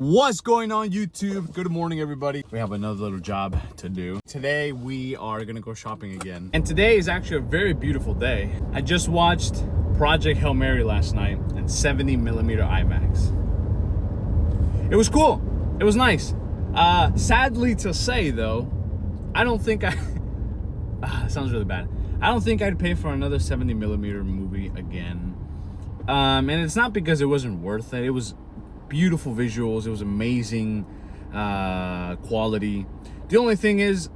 What's going on YouTube? Good morning everybody. We have another little job to do. Today we are gonna go shopping again. And today is actually a very beautiful day. I just watched Project Hail Mary last night in 70mm IMAX. It was cool. It was nice. Sadly to say though, I don't think it sounds really bad. I don't think I'd pay for another 70mm movie again. And it's not because it wasn't worth it. It was beautiful visuals. It was amazing quality. The only thing is,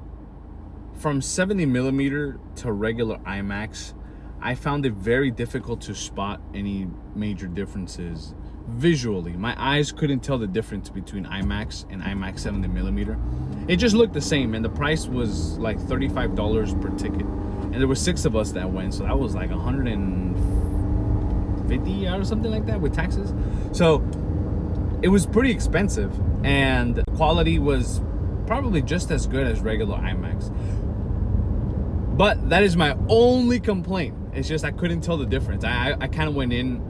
from 70mm to regular IMAX, I found it very difficult to spot any major differences visually. My eyes couldn't tell the difference between IMAX and IMAX 70mm. It just looked the same, and the price was like $35 per ticket. And there were 6 of us that went, so that was like $150 or something like that with taxes. So it was pretty expensive, and quality was probably just as good as regular IMAX. But that is my only complaint. It's just I couldn't tell the difference. I kind of went in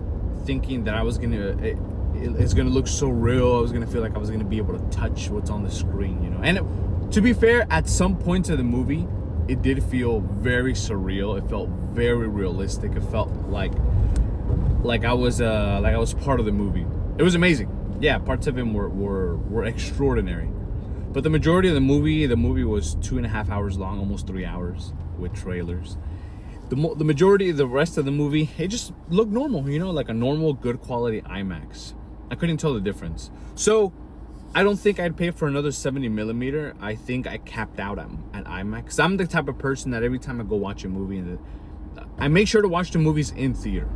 thinking that I was it's gonna look so real. I was gonna feel like I was gonna be able to touch what's on the screen, you know. And to be fair, at some points of the movie, it did feel very surreal. It felt very realistic. It felt like I was part of the movie. It was amazing. Yeah, parts of him were extraordinary, but the majority of the movie was 2.5 hours long, almost 3 hours with trailers. The majority of the rest of the movie, it just looked normal, you know, like a normal good quality IMAX. I couldn't tell the difference. So I don't think I'd pay for another 70mm. I think I capped out at IMAX. I'm the type of person that every time I go watch a movie, I make sure to watch the movies in theater,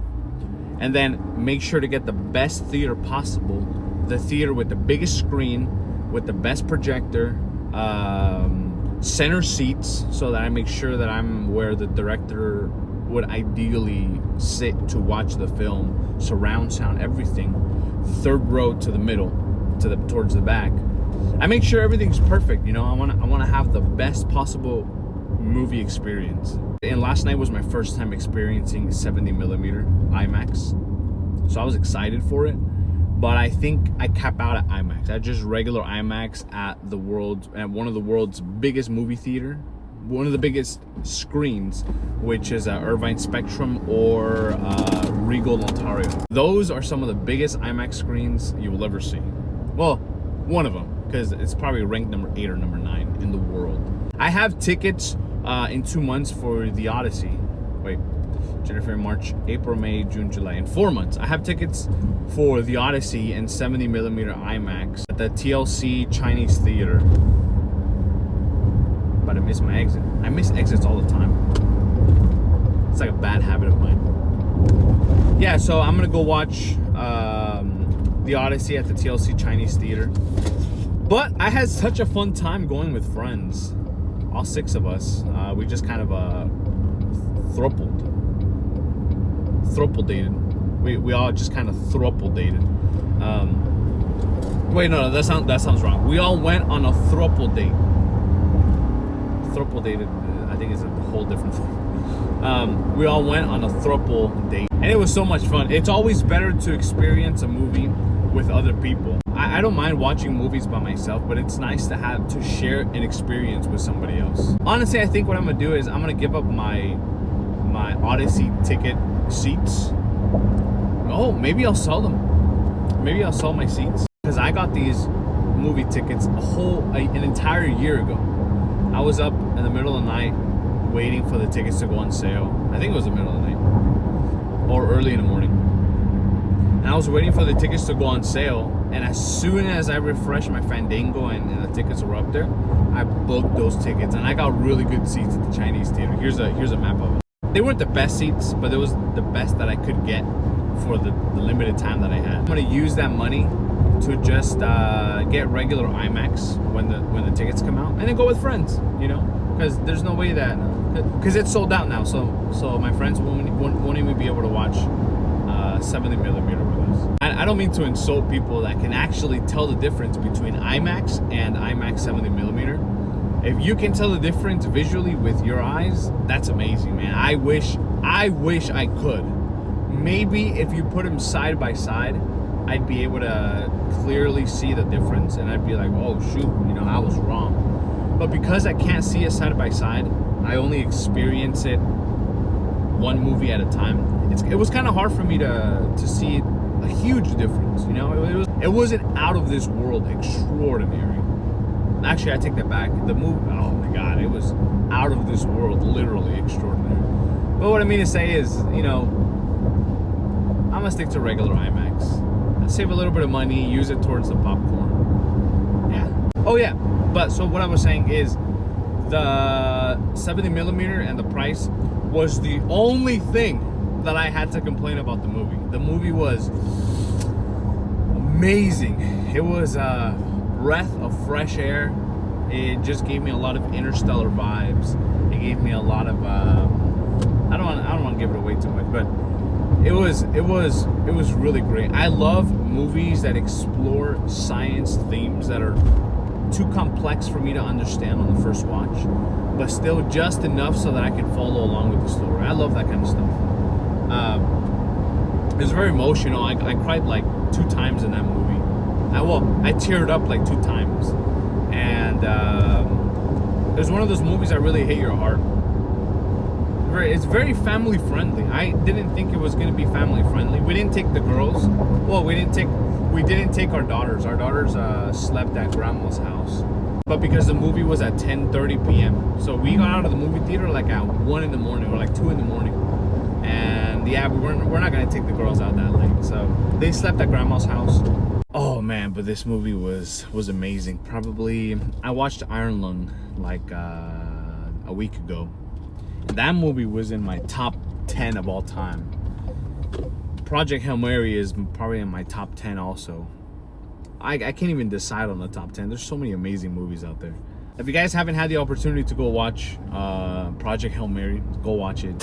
and then make sure to get the best theater possible. The theater with the biggest screen, with the best projector, center seats, so that I make sure that I'm where the director would ideally sit to watch the film. Surround sound, everything. 3rd row to the middle, towards the back. I make sure everything's perfect. You know, I want to have the best possible movie experience. And last night was my first time experiencing 70mm IMAX, so I was excited for it. But I think I cap out at IMAX, at just regular IMAX at one of the world's biggest movie theater, one of the biggest screens, which is Irvine Spectrum or Regal Ontario. Those are some of the biggest IMAX screens you will ever see. Well, one of them, because it's probably ranked number 8 or number 9 in the world. I have tickets in 2 months for the Odyssey. Wait. January, March, April, May, June, July. In 4 months, I have tickets for the Odyssey in 70mm IMAX at the TLC Chinese Theater. But I missed my exit. I miss exits all the time. It's like a bad habit of mine. Yeah, so I'm gonna go watch the Odyssey at the TLC Chinese Theater. But I had such a fun time going with friends. All 6 of us. We just kind of throuple dated. We all just kind of throuple dated. Wait, no, that sounds wrong. We all went on a throuple date. Throuple dated, I think is a whole different thing. We all went on a throuple date, and it was so much fun. It's always better to experience a movie with other people. I don't mind watching movies by myself, but it's nice to share an experience with somebody else. Honestly, I think what I'm gonna do is I'm gonna give up my Odyssey ticket seats. Oh, maybe I'll sell them. Maybe I'll sell my seats, because I got these movie tickets an entire year ago. I was up in the middle of the night waiting for the tickets to go on sale. I think it was the middle of the night or early in the morning, and I was waiting for the tickets to go on sale. And as soon as I refreshed my Fandango and the tickets were up there, I booked those tickets, and I got really good seats at the Chinese Theater. Here's a map of them. They weren't the best seats, but it was the best that I could get for the limited time that I had. I'm gonna use that money to just get regular IMAX when the tickets come out, and then go with friends, you know, because there's no way that, because it's sold out now, so my friends won't even be able to watch 70mm with us. I don't mean to insult people that can actually tell the difference between IMAX and IMAX 70mm. If you can tell the difference visually with your eyes, that's amazing, man. I wish I could. Maybe if you put them side by side, I'd be able to clearly see the difference, and I'd be like, oh shoot, you know, I was wrong. But because I can't see it side by side, I only experience it one movie at a time. It was kind of hard for me to see a huge difference. You know, it wasn't out of this world extraordinary. Actually, I take that back. The movie, oh my god, it was out of this world, literally extraordinary. But what I mean to say is, you know, I'm gonna stick to regular IMAX. I'll save a little bit of money, use it towards the popcorn. Yeah. Oh yeah. But so what I was saying is, the 70mm and the price was the only thing that I had to complain about the movie. The movie was amazing. It was a breath of fresh air. It just gave me a lot of interstellar vibes. It gave me a lot of I don't want to give it away too much, but it was really great. I love movies that explore science themes that are too complex for me to understand on the first watch, but still just enough so that I can follow along with the story. I love that kind of stuff. It was very emotional. I cried like 2 times in that movie. I teared up like 2 times, and it was one of those movies that really hit your heart. It's very family friendly. I didn't think it was going to be family friendly. We didn't take the girls. Well, we didn't take our daughters. Our daughters slept at grandma's house. But because the movie was at 10:30 p.m. So we got out of the movie theater like at 1 in the morning or like 2 in the morning. And yeah, we're not going to take the girls out that late. So they slept at grandma's house. Oh man, but this movie was amazing. Probably, I watched Iron Lung like a week ago. That movie was in my top 10 of all time. Project Hail Mary is probably in my top 10 also. I can't even decide on the top 10. There's so many amazing movies out there. If you guys haven't had the opportunity to go watch Project Hail Mary, go watch it.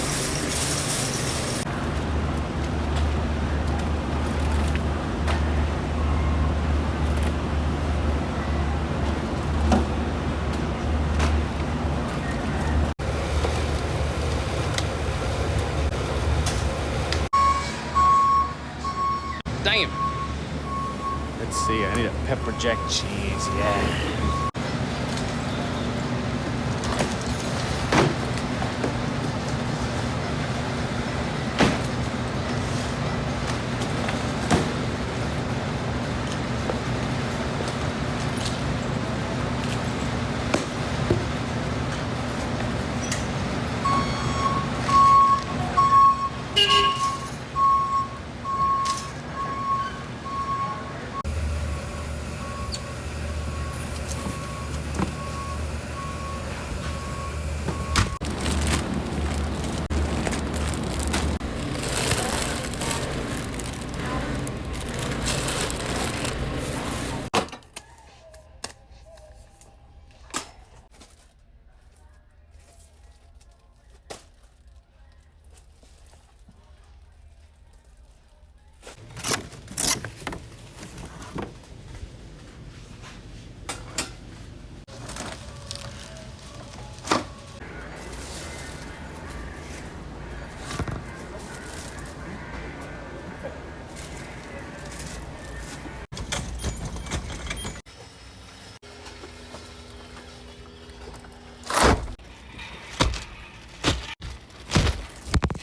Damn. Let's see, I need a pepper jack cheese, yeah.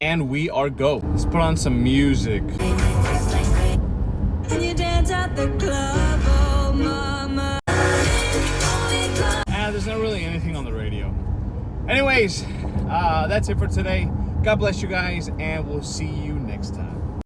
And we are go. Let's put on some music. And you dance at the club, oh mama. There's not really anything on the radio. Anyways, that's it for today. God bless you guys, and we'll see you next time.